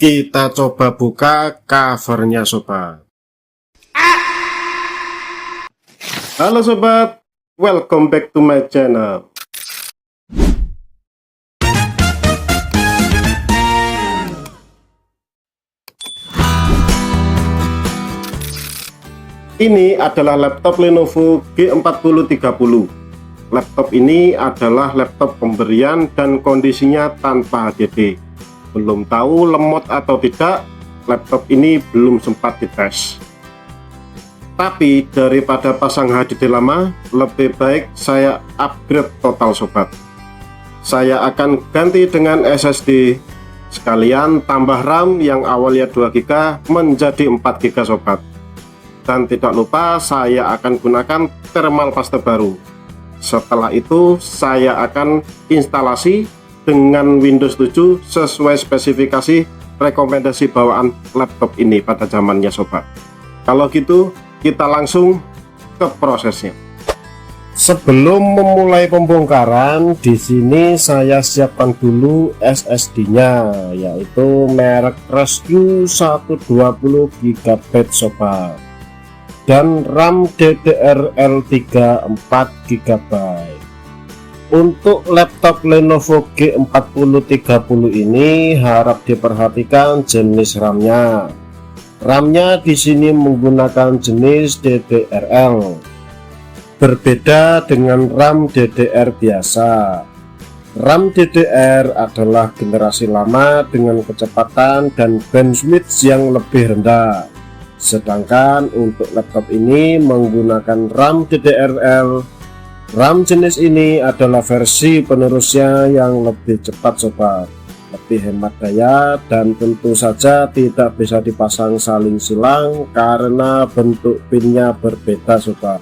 Kita coba buka covernya sobat. Halo sobat, welcome back to my channel. Ini adalah laptop Lenovo G4030. Laptop ini adalah laptop pemberian dan kondisinya tanpa HDD. Belum tahu lemot atau tidak, laptop ini belum sempat dites. Tapi daripada pasang HDD lama, lebih baik saya upgrade total sobat. Saya akan ganti dengan SSD, sekalian tambah RAM yang awalnya 2GB menjadi 4GB sobat. Dan tidak lupa saya akan gunakan thermal paste baru. Setelah itu saya akan instalasi dengan Windows 7 sesuai spesifikasi rekomendasi bawaan laptop ini pada zamannya sobat. Kalau gitu kita langsung ke prosesnya. Sebelum memulai pembongkaran, di sini saya siapkan dulu SSD-nya, yaitu merek Rescue 120GB sobat, dan RAM DDR3 4GB. Untuk laptop Lenovo G4030 ini harap diperhatikan jenis RAM-nya. RAM-nya di sini menggunakan jenis DDRL. Berbeda dengan RAM DDR biasa. RAM DDR adalah generasi lama dengan kecepatan dan bandwidth yang lebih rendah. Sedangkan untuk laptop ini menggunakan RAM DDRL. RAM jenis ini adalah versi penerusnya yang lebih cepat sobat, lebih hemat daya, dan tentu saja tidak bisa dipasang saling silang karena bentuk pinnya berbeda sobat.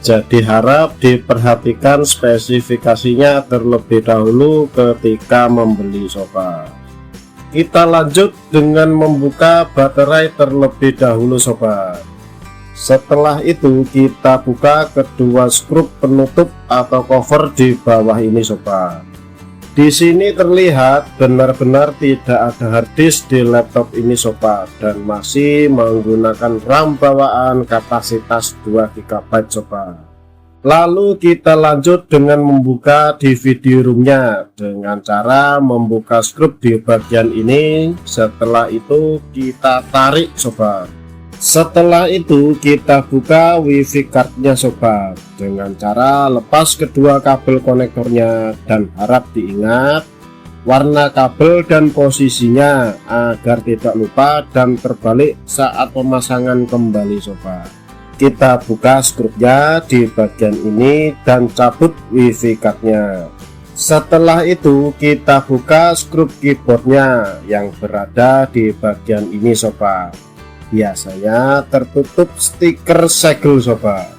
Jadi harap diperhatikan spesifikasinya terlebih dahulu ketika membeli sobat. Kita lanjut dengan membuka baterai terlebih dahulu sobat. Setelah itu kita buka kedua skrup penutup atau cover di bawah ini sobat. Di sini terlihat benar-benar tidak ada harddisk di laptop ini sobat, dan masih menggunakan RAM bawaan kapasitas 2GB sobat. Lalu kita lanjut dengan membuka DVD roomnya dengan cara membuka skrup di bagian ini. Setelah itu kita tarik sobat. Setelah itu kita buka WiFi cardnya sobat dengan cara lepas kedua kabel konektornya, dan harap diingat warna kabel dan posisinya agar tidak lupa dan terbalik saat pemasangan kembali sobat. Kita buka skrupnya di bagian ini dan cabut WiFi cardnya. Setelah itu kita buka skrup keyboardnya yang berada di bagian ini sobat. Biasanya tertutup stiker segel sobat.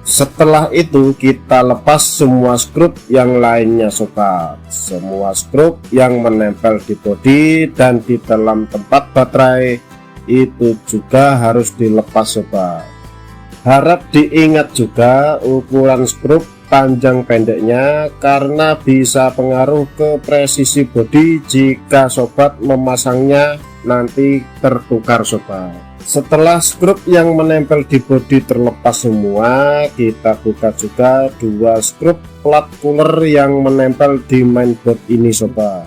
Setelah itu kita lepas semua skrup yang lainnya sobat. Semua skrup yang menempel di bodi dan di dalam tempat baterai itu juga harus dilepas sobat. Harap diingat juga ukuran skrup panjang pendeknya karena bisa pengaruh ke presisi bodi jika sobat memasangnya nanti tertukar sobat. Setelah skrup yang menempel di bodi terlepas semua, kita buka juga dua skrup plat cooler yang menempel di mainboard ini sobat.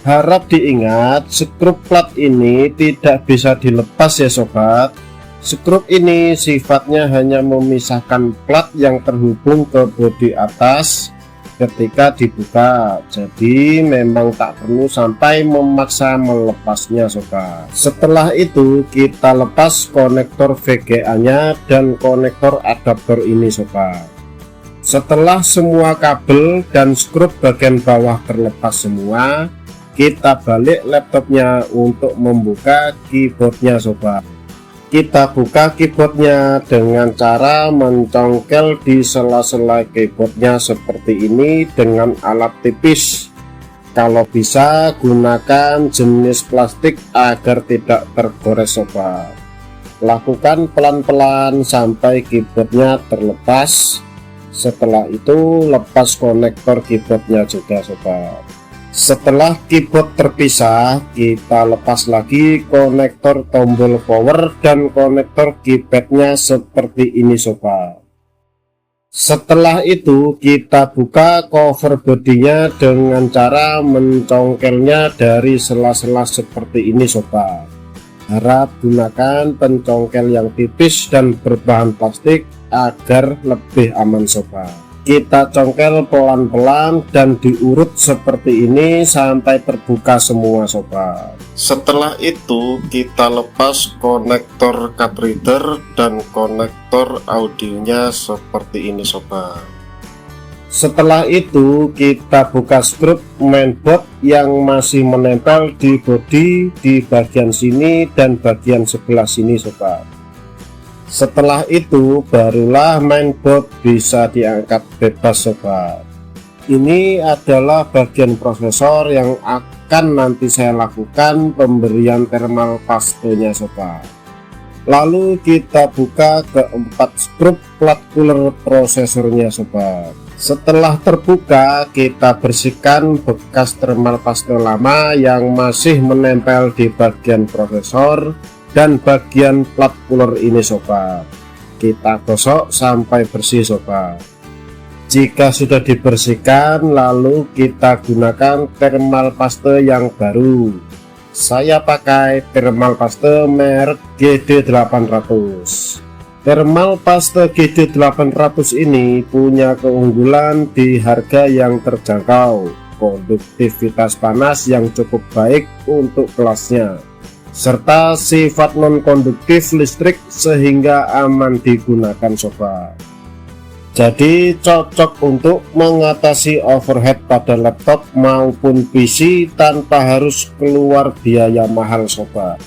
Harap diingat skrup plat ini tidak bisa dilepas ya sobat. Skrup ini sifatnya hanya memisahkan plat yang terhubung ke bodi atas ketika dibuka, jadi memang tak perlu sampai memaksa melepasnya sobat. Setelah itu kita lepas konektor VGA nya dan konektor adaptor ini sobat. Setelah semua kabel dan skrup bagian bawah terlepas semua, kita balik laptopnya untuk membuka keyboardnya sobat. Kita buka keyboardnya dengan cara mencongkel di sela-sela keyboardnya seperti ini dengan alat tipis. Kalau bisa gunakan jenis plastik agar tidak tergores sobat. Lakukan pelan-pelan sampai keyboardnya terlepas. Setelah itu lepas konektor keyboardnya juga sobat. Setelah keyboard terpisah, kita lepas lagi konektor tombol power dan konektor keypadnya seperti ini sobat. Setelah itu kita buka cover bodinya dengan cara mencongkelnya dari sela-sela seperti ini sobat. Harap gunakan pencongkel yang tipis dan berbahan plastik agar lebih aman sobat. Kita congkel pelan-pelan dan diurut seperti ini sampai terbuka semua sobat. Setelah itu kita lepas konektor card reader dan konektor audionya seperti ini sobat. Setelah itu kita buka skrup mainboard yang masih menempel di bodi di bagian sini dan bagian sebelah sini sobat. Setelah itu barulah mainboard bisa diangkat bebas sobat. Ini adalah bagian prosesor yang akan nanti saya lakukan pemberian thermal paste-nya sobat. Lalu kita buka keempat skrup plat cooler prosesornya sobat. Setelah terbuka kita bersihkan bekas thermal paste lama yang masih menempel di bagian prosesor dan bagian plat cooler ini sobat. Kita gosok sampai bersih sobat. Jika sudah dibersihkan, lalu kita gunakan thermal paste yang baru. Saya pakai thermal paste merek GD800. Thermal paste GD800 ini punya keunggulan di harga yang terjangkau, konduktivitas panas yang cukup baik untuk kelasnya, serta sifat non-konduktif listrik sehingga aman digunakan sobat. Jadi cocok untuk mengatasi overheat pada laptop maupun PC tanpa harus keluar biaya mahal sobat.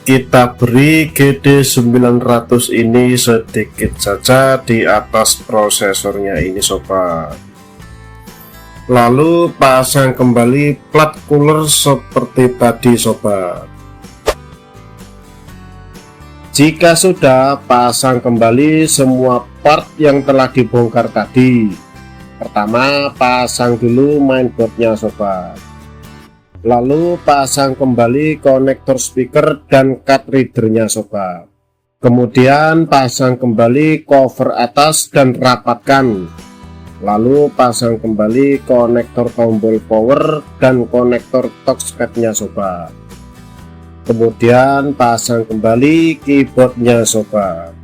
Kita beri GD900 ini sedikit saja di atas prosesornya ini sobat. Lalu pasang kembali plat cooler seperti tadi sobat. Jika sudah, pasang kembali semua part yang telah dibongkar tadi. Pertama pasang dulu mainboardnya sobat. Lalu pasang kembali konektor speaker dan card readernya sobat. Kemudian pasang kembali cover atas dan rapatkan. Lalu pasang kembali konektor tombol power dan konektor touchpadnya sobat. Kemudian pasang kembali keyboardnya sobat.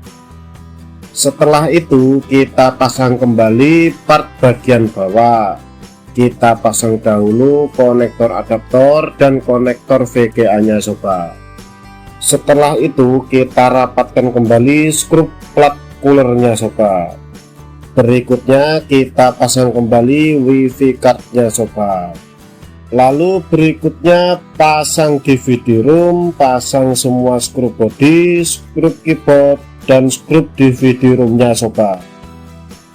Setelah itu kita pasang kembali part bagian bawah. Kita pasang dahulu konektor adaptor dan konektor VGA nya sobat. Setelah itu kita rapatkan kembali skrup plat coolernya sobat. Berikutnya kita pasang kembali wifi cardnya sobat. Lalu berikutnya pasang DVD room, pasang semua skrup body, skrup keyboard dan skrup DVD roomnya sobat.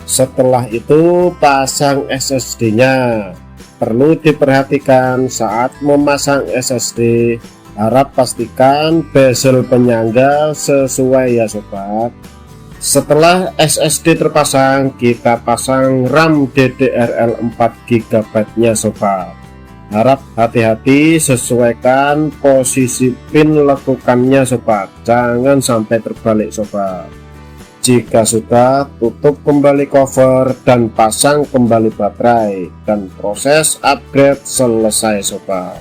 Setelah itu pasang SSD nya. Perlu diperhatikan saat memasang SSD, harap pastikan bezel penyangga sesuai ya sobat. Setelah SSD terpasang, kita pasang RAM DDR4 GB nya sobat. Harap hati-hati, sesuaikan posisi pin lekukannya sobat, jangan sampai terbalik sobat. Jika sudah, tutup kembali cover dan pasang kembali baterai, dan proses upgrade selesai sobat.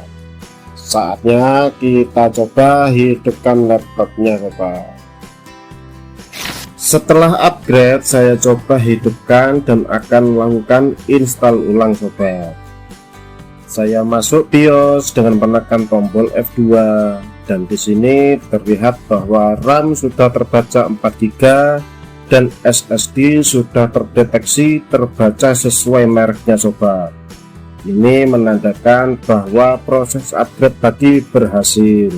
Saatnya kita coba hidupkan laptopnya sobat. Setelah upgrade, saya coba hidupkan dan akan melakukan install ulang sobat. Saya masuk BIOS dengan menekan tombol F2 dan di sini terlihat bahwa RAM sudah terbaca 4 GB dan SSD sudah terdeteksi terbaca sesuai mereknya sobat. Ini menandakan bahwa proses upgrade tadi berhasil.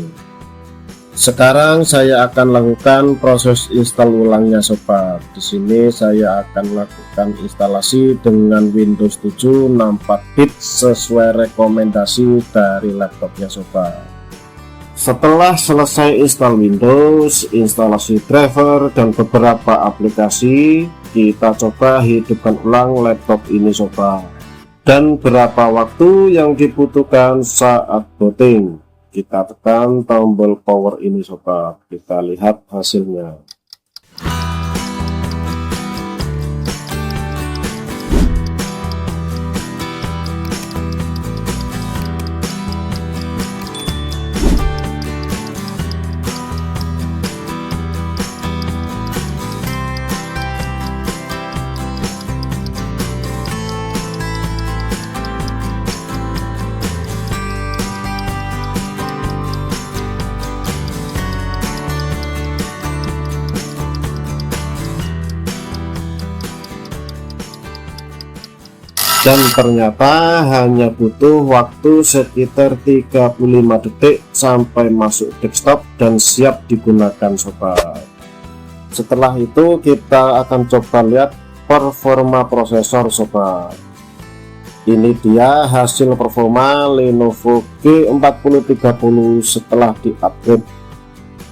Sekarang saya akan lakukan proses install ulangnya sobat. Di sini saya akan lakukan instalasi dengan Windows 7 64 bit sesuai rekomendasi dari laptopnya sobat. Setelah selesai install Windows, instalasi driver dan beberapa aplikasi, kita coba hidupkan ulang laptop ini sobat. dan berapa waktu yang dibutuhkan saat booting. Kita tekan tombol power ini sobat, kita lihat hasilnya. Dan ternyata hanya butuh waktu sekitar 35 detik sampai masuk desktop dan siap digunakan sobat. Setelah itu kita akan coba lihat performa prosesor sobat. Ini dia hasil performa Lenovo G4030 setelah di-upgrade.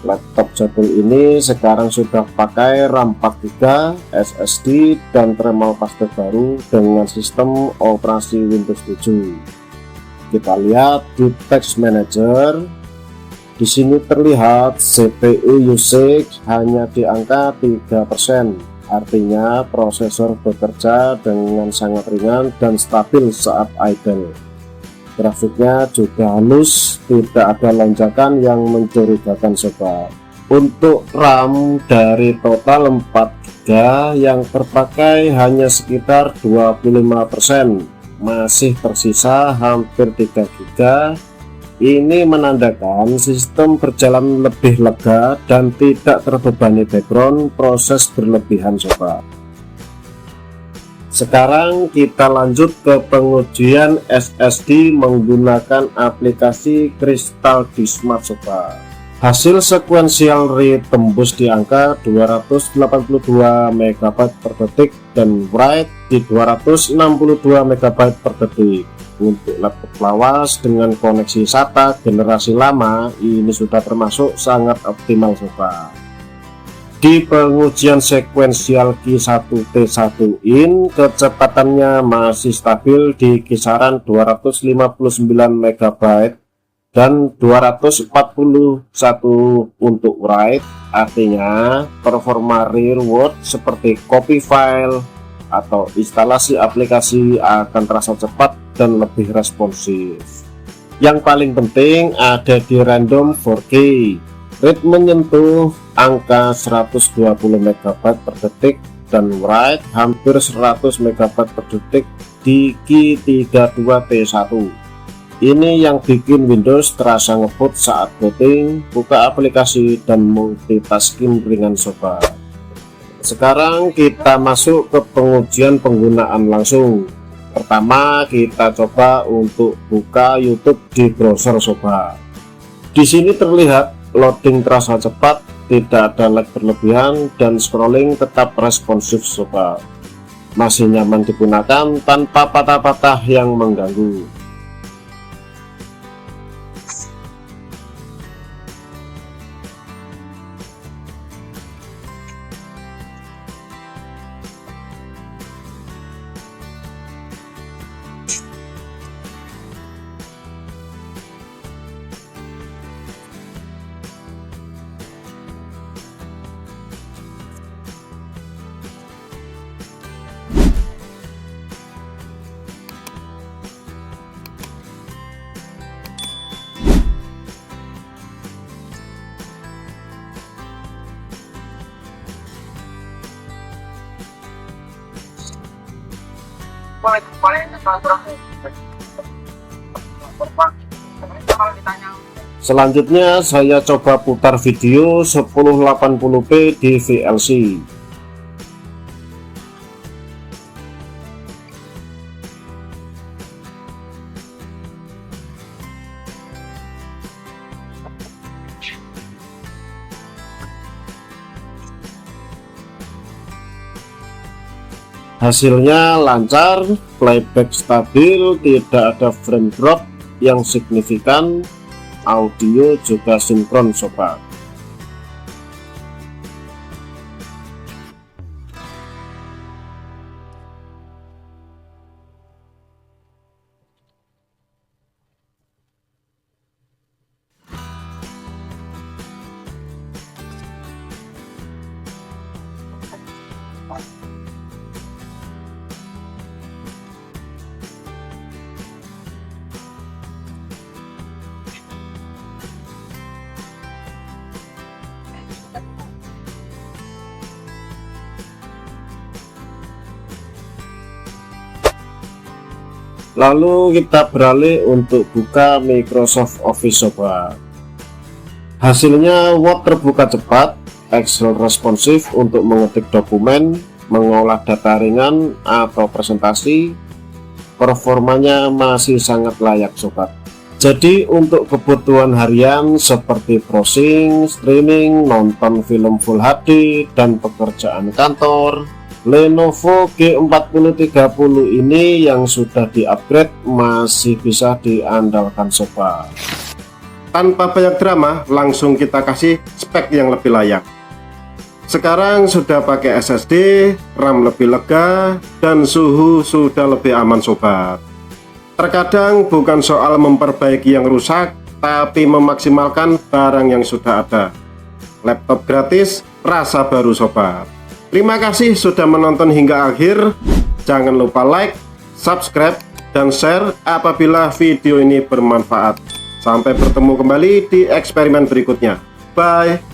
Laptop jadul ini sekarang sudah pakai RAM 4 GB, SSD, dan thermal paste baru dengan sistem operasi Windows 7. Kita lihat di Task Manager. Di sini terlihat CPU usage hanya di angka 3%. Artinya prosesor bekerja dengan sangat ringan dan stabil saat idle. Grafiknya juga halus, tidak ada lonjakan yang mencurigakan sobat. Untuk RAM dari total 4 GB yang terpakai hanya sekitar 25%, masih tersisa hampir 3 GB. Ini menandakan sistem berjalan lebih lega dan tidak terbebani background proses berlebihan sobat. Sekarang kita lanjut ke pengujian SSD menggunakan aplikasi Crystal Smart sobat. Hasil sequential read tembus di angka 282 MB per detik dan write di 262 MB per detik. Untuk laptop lawas dengan koneksi SATA generasi lama ini sudah termasuk sangat optimal sobat. Di pengujian sekuensial Q1T1 in kecepatannya masih stabil di kisaran 259 MB dan 241 untuk write. Artinya performa real world seperti copy file atau instalasi aplikasi akan terasa cepat dan lebih responsif. Yang paling penting ada di random 4K. Read menyentuh angka 120 MB per detik dan write hampir 100 MB per detik di Q32T1. Ini yang bikin Windows terasa ngebut saat booting, buka aplikasi, dan multitasking ringan sobat. Sekarang kita masuk ke pengujian penggunaan langsung. Pertama kita coba untuk buka YouTube di browser sobat. Di sini terlihat loading terasa cepat, tidak ada lag berlebihan, dan scrolling tetap responsif sobat. Masih nyaman digunakan tanpa patah-patah yang mengganggu. Selanjutnya saya coba putar video 1080p di VLC. Hasilnya lancar, playback stabil, tidak ada frame drop yang signifikan, audio juga sinkron sobat. Lalu kita beralih untuk buka Microsoft Office sobat. Hasilnya Word terbuka cepat, Excel responsif untuk mengetik dokumen, mengolah data ringan atau presentasi. Performanya masih sangat layak sobat. Jadi untuk kebutuhan harian seperti browsing, streaming, nonton film Full HD, dan pekerjaan kantor, Lenovo G4030 ini yang sudah di-upgrade masih bisa diandalkan sobat. Tanpa banyak drama, langsung kita kasih spek yang lebih layak. Sekarang sudah pakai SSD, RAM lebih lega, dan suhu sudah lebih aman sobat. Terkadang bukan soal memperbaiki yang rusak, tapi memaksimalkan barang yang sudah ada. Laptop gratis, rasa baru sobat. Terima kasih sudah menonton hingga akhir. Jangan lupa like, subscribe, dan share apabila video ini bermanfaat. Sampai bertemu kembali di eksperimen berikutnya. Bye.